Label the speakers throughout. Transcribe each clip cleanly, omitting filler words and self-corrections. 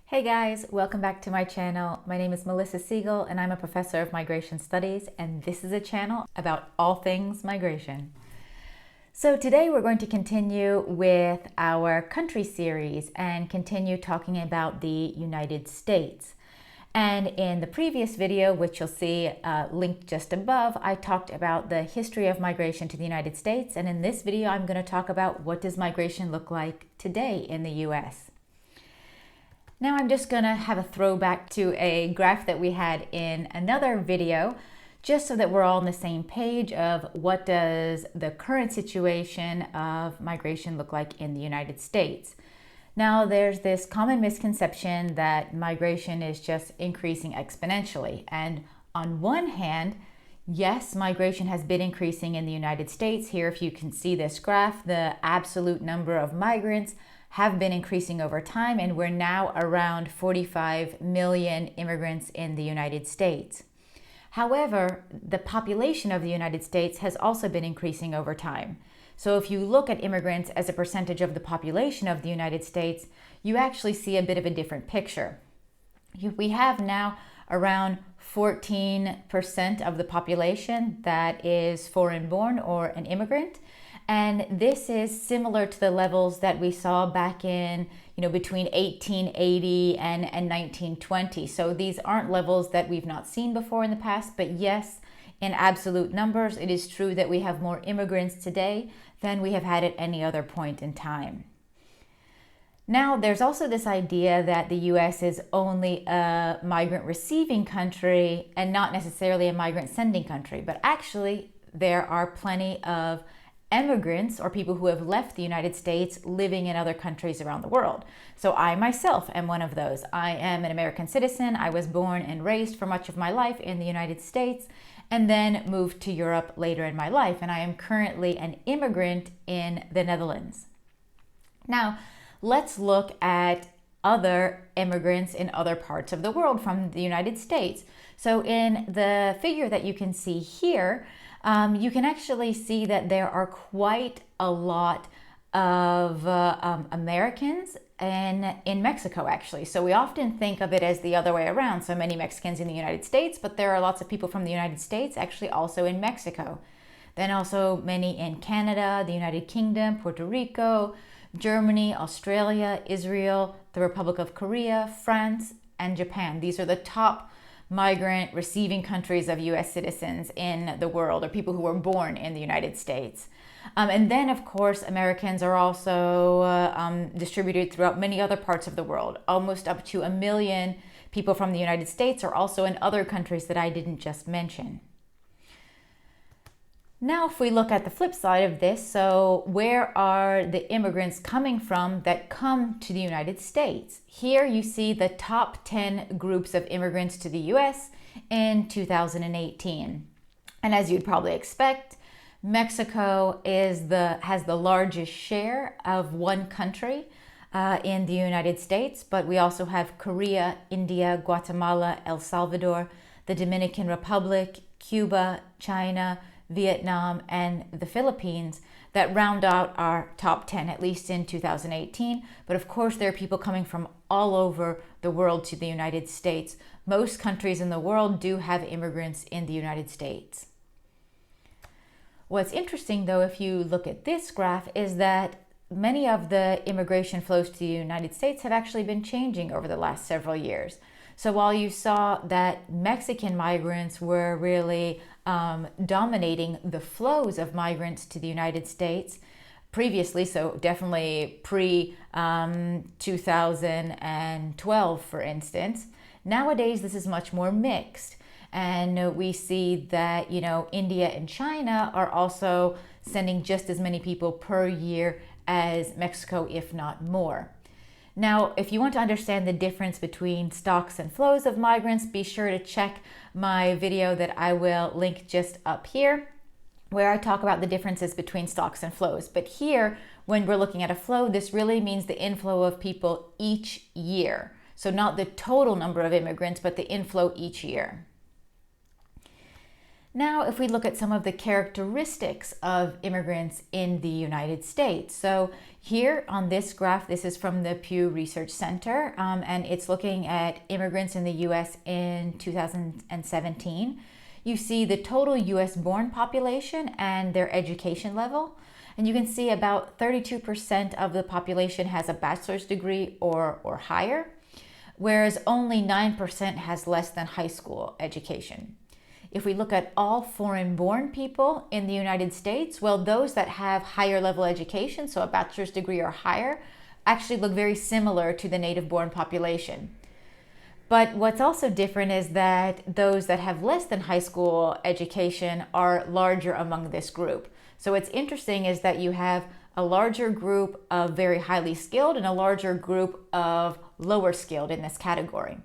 Speaker 1: Hey guys, welcome back to my channel. My name is Melissa Siegel and I'm a professor of migration studies, and this is a channel about all things migration. So today we're going to continue with our country series and continue talking about the United States. And in the previous video, which you'll see linked just above, I talked about the history of migration to the United States. And in this video, I'm going to talk about what does migration look like today in the US. Now I'm just going to have a throwback to a graph that we had in another video, just so that we're all on the same page of what does the current situation of migration look like in the United States. Now there's this common misconception that migration is just increasing exponentially. And on one hand, yes, migration has been increasing in the United States. Here, if you can see this graph, the absolute number of migrants have been increasing over time, and we're now around 45 million immigrants in the United States. However, the population of the United States has also been increasing over time. So if you look at immigrants as a percentage of the population of the United States, you actually see a bit of a different picture. We have now around 14% of the population that is foreign-born or an immigrant. And this is similar to the levels that we saw back in, between 1880 and 1920. So these aren't levels that we've not seen before in the past, but yes, in absolute numbers, it is true that we have more immigrants today than we have had at any other point in time. Now, there's also this idea that the US is only a migrant receiving country and not necessarily a migrant sending country, but actually there are plenty of immigrants or people who have left the United States living in other countries around the world. So I myself am one of those. I am an American citizen. I was born and raised for much of my life in the United States and then moved to Europe later in my life. And I am currently an immigrant in the Netherlands. Now, let's look at other immigrants in other parts of the world from the United States. So in the figure that you can see here, you can actually see that there are quite a lot of Americans in Mexico, actually. So we often think of it as the other way around. So many Mexicans in the United States, but there are lots of people from the United States actually also in Mexico. Then also many in Canada, the United Kingdom, Puerto Rico, Germany, Australia, Israel, the Republic of Korea, France, and Japan. These are the top migrant receiving countries of US citizens in the world, or people who were born in the United States. And then, of course, Americans are also distributed throughout many other parts of the world. Almost up to 1 million people from the United States are also in other countries that I didn't just mention. Now, if we look at the flip side of this, so where are the immigrants coming from that come to the United States? Here you see the top 10 groups of immigrants to the US in 2018. And as you'd probably expect, Mexico has the largest share of one country in the United States, but we also have Korea, India, Guatemala, El Salvador, the Dominican Republic, Cuba, China, Vietnam, and the Philippines that round out our top 10, at least in 2018. But of course, there are people coming from all over the world to the United States. Most countries in the world do have immigrants in the United States. What's interesting, though, if you look at this graph, is that many of the immigration flows to the United States have actually been changing over the last several years. So while you saw that Mexican migrants were really dominating the flows of migrants to the United States previously, so definitely pre-2012, for instance, nowadays this is much more mixed. And we see that, India and China are also sending just as many people per year as Mexico, if not more. Now, if you want to understand the difference between stocks and flows of migrants, be sure to check my video that I will link just up here, where I talk about the differences between stocks and flows. But here, when we're looking at a flow, this really means the inflow of people each year. So not the total number of immigrants, but the inflow each year. Now, if we look at some of the characteristics of immigrants in the United States. So here on this graph, this is from the Pew Research Center, and it's looking at immigrants in the US in 2017. You see the total US born population and their education level. And you can see about 32% of the population has a bachelor's degree or higher, whereas only 9% has less than high school education. If we look at all foreign-born people in the United States, well, those that have higher level education, so a bachelor's degree or higher, actually look very similar to the native-born population. But what's also different is that those that have less than high school education are larger among this group. So what's interesting is that you have a larger group of very highly skilled and a larger group of lower skilled in this category.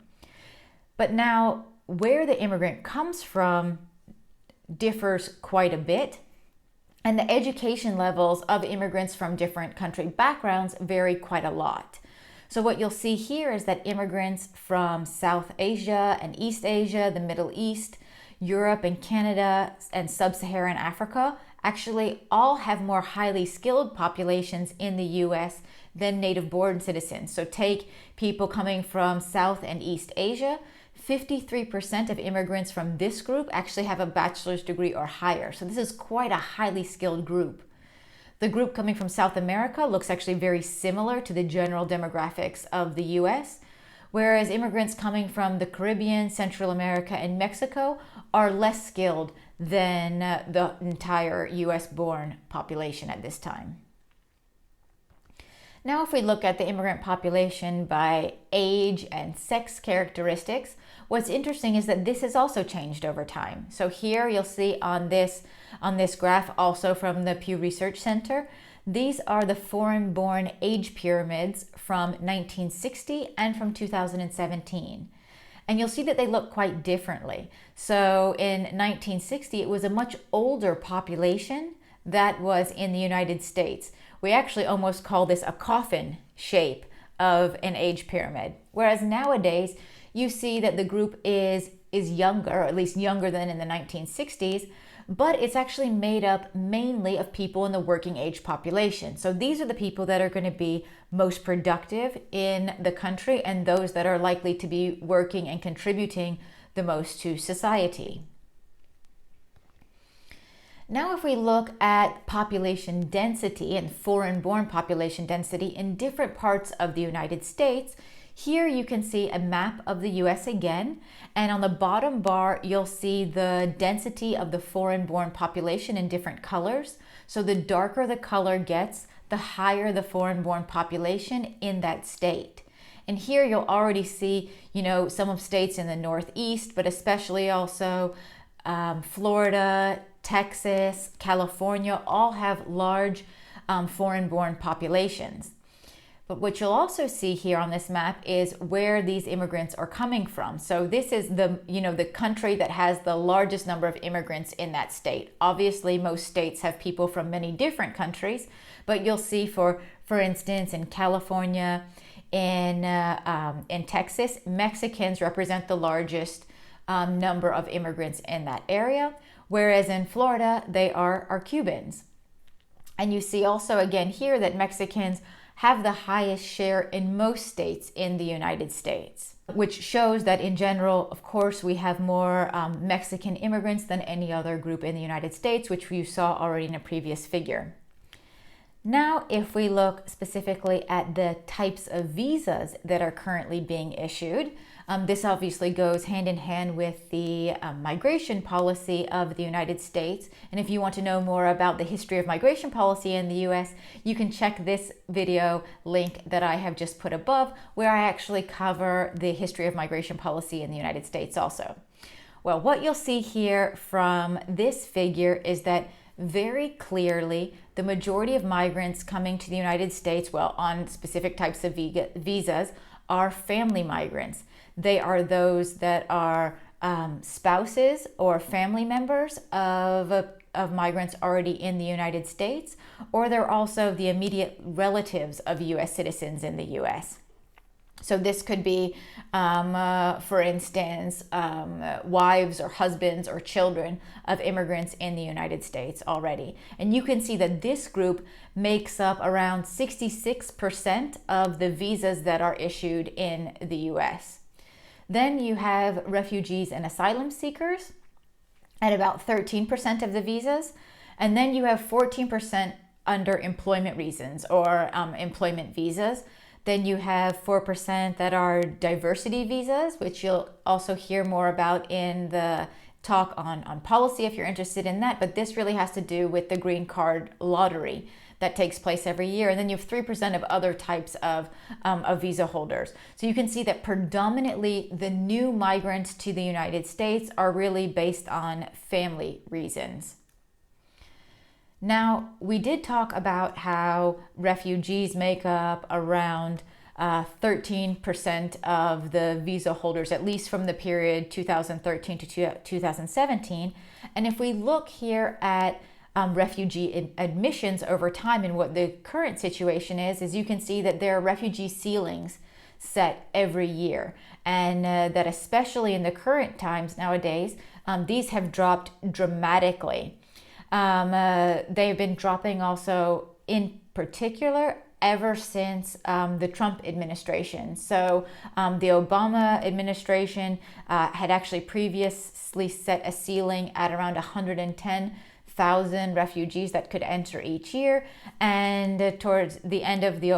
Speaker 1: But now, where the immigrant comes from differs quite a bit, and the education levels of immigrants from different country backgrounds vary quite a lot. So what you'll see here is that immigrants from South Asia and East Asia, the Middle East, Europe and Canada, and Sub-Saharan Africa actually all have more highly skilled populations in the US than native-born citizens. So take people coming from South and East Asia, 53% of immigrants from this group actually have a bachelor's degree or higher. So this is quite a highly skilled group. The group coming from South America looks actually very similar to the general demographics of the US, whereas immigrants coming from the Caribbean, Central America, and Mexico are less skilled than the entire US born population at this time. Now, if we look at the immigrant population by age and sex characteristics, what's interesting is that this has also changed over time. So here you'll see on this graph, also from the Pew Research Center, these are the foreign-born age pyramids from 1960 and from 2017. And you'll see that they look quite differently. So in 1960, it was a much older population that was in the United States. We actually almost call this a coffin shape of an age pyramid. Whereas nowadays, you see that the group is younger, or at least younger than in the 1960s, but it's actually made up mainly of people in the working age population. So these are the people that are going to be most productive in the country and those that are likely to be working and contributing the most to society. Now, if we look at population density and foreign-born population density in different parts of the United States, here you can see a map of the US again, and on the bottom bar, you'll see the density of the foreign-born population in different colors. So the darker the color gets, the higher the foreign-born population in that state. And here you'll already see, some of states in the Northeast, but especially also Florida, Texas, California, all have large foreign-born populations. But what you'll also see here on this map is where these immigrants are coming from. So this is the country that has the largest number of immigrants in that state. Obviously, most states have people from many different countries, but you'll see, for instance, in California, in Texas, Mexicans represent the largest number of immigrants in that area, whereas in Florida, they are Cubans. And you see also again here that Mexicans have the highest share in most states in the United States, which shows that in general, of course, we have more Mexican immigrants than any other group in the United States, which you saw already in a previous figure. Now, if we look specifically at the types of visas that are currently being issued, this obviously goes hand in hand with the migration policy of the United States. And if you want to know more about the history of migration policy in the US, you can check this video link that I have just put above, where I actually cover the history of migration policy in the United States also. Well, what you'll see here from this figure is that very clearly the majority of migrants coming to the United States, well, on specific types of visas, are family migrants. They are those that are spouses or family members of migrants already in the United States, or they're also the immediate relatives of US citizens in the US. So this could be, for instance, wives or husbands or children of immigrants in the United States already. And you can see that this group makes up around 66% of the visas that are issued in the US. Then you have refugees and asylum seekers at about 13% of the visas. And then you have 14% under employment reasons or employment visas. Then you have 4% that are diversity visas, which you'll also hear more about in the talk on policy if you're interested in that. But this really has to do with the green card lottery that takes place every year. And then you have 3% of other types of visa holders. So you can see that predominantly the new migrants to the United States are really based on family reasons. Now, we did talk about how refugees make up around 13% of the visa holders, at least from the period 2013 to 2017. And if we look here at refugee admissions over time and what the current situation is you can see that there are refugee ceilings set every year. And that especially in the current times nowadays, these have dropped dramatically. They've been dropping also in particular ever since the Trump administration. So the Obama administration had actually previously set a ceiling at around 110,000 refugees that could enter each year, and towards the end of the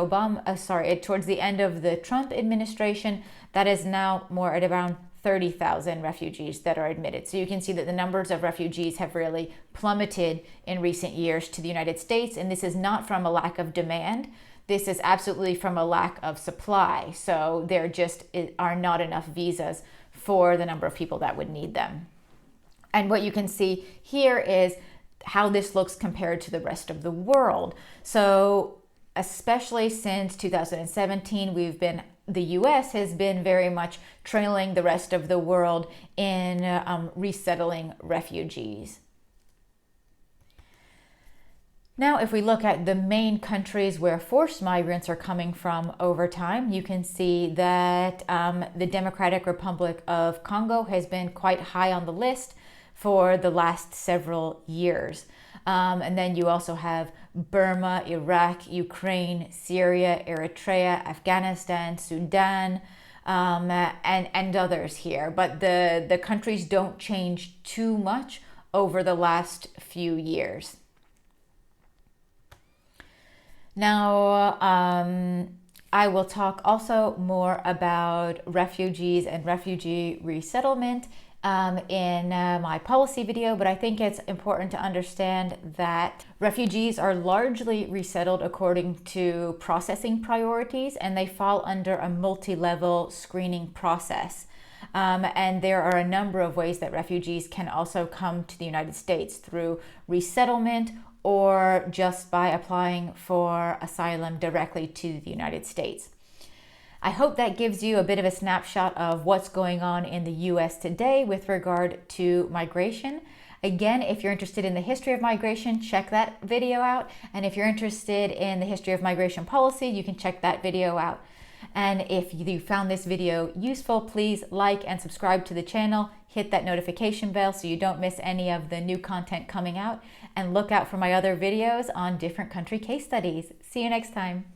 Speaker 1: towards the end of the Trump administration, that is now more at around 30,000 refugees that are admitted. So you can see that the numbers of refugees have really plummeted in recent years to the United States, and this is not from a lack of demand. This is absolutely from a lack of supply. So there just are not enough visas for the number of people that would need them. And what you can see here is how this looks compared to the rest of the world. So especially since 2017, the US has been very much trailing the rest of the world in resettling refugees. Now, if we look at the main countries where forced migrants are coming from over time, you can see that the Democratic Republic of Congo has been quite high on the list for the last several years. And then you also have Burma, Iraq, Ukraine, Syria, Eritrea, Afghanistan, Sudan, and others here. But the countries don't change too much over the last few years. Now, I will talk also more about refugees and refugee resettlement in my policy video, but I think it's important to understand that refugees are largely resettled according to processing priorities, and they fall under a multi-level screening process. And there are a number of ways that refugees can also come to the United States through resettlement or just by applying for asylum directly to the United States. I hope that gives you a bit of a snapshot of what's going on in the US today with regard to migration. Again, if you're interested in the history of migration, check that video out. And if you're interested in the history of migration policy, you can check that video out. And if you found this video useful, please like and subscribe to the channel. Hit that notification bell so you don't miss any of the new content coming out. And look out for my other videos on different country case studies. See you next time.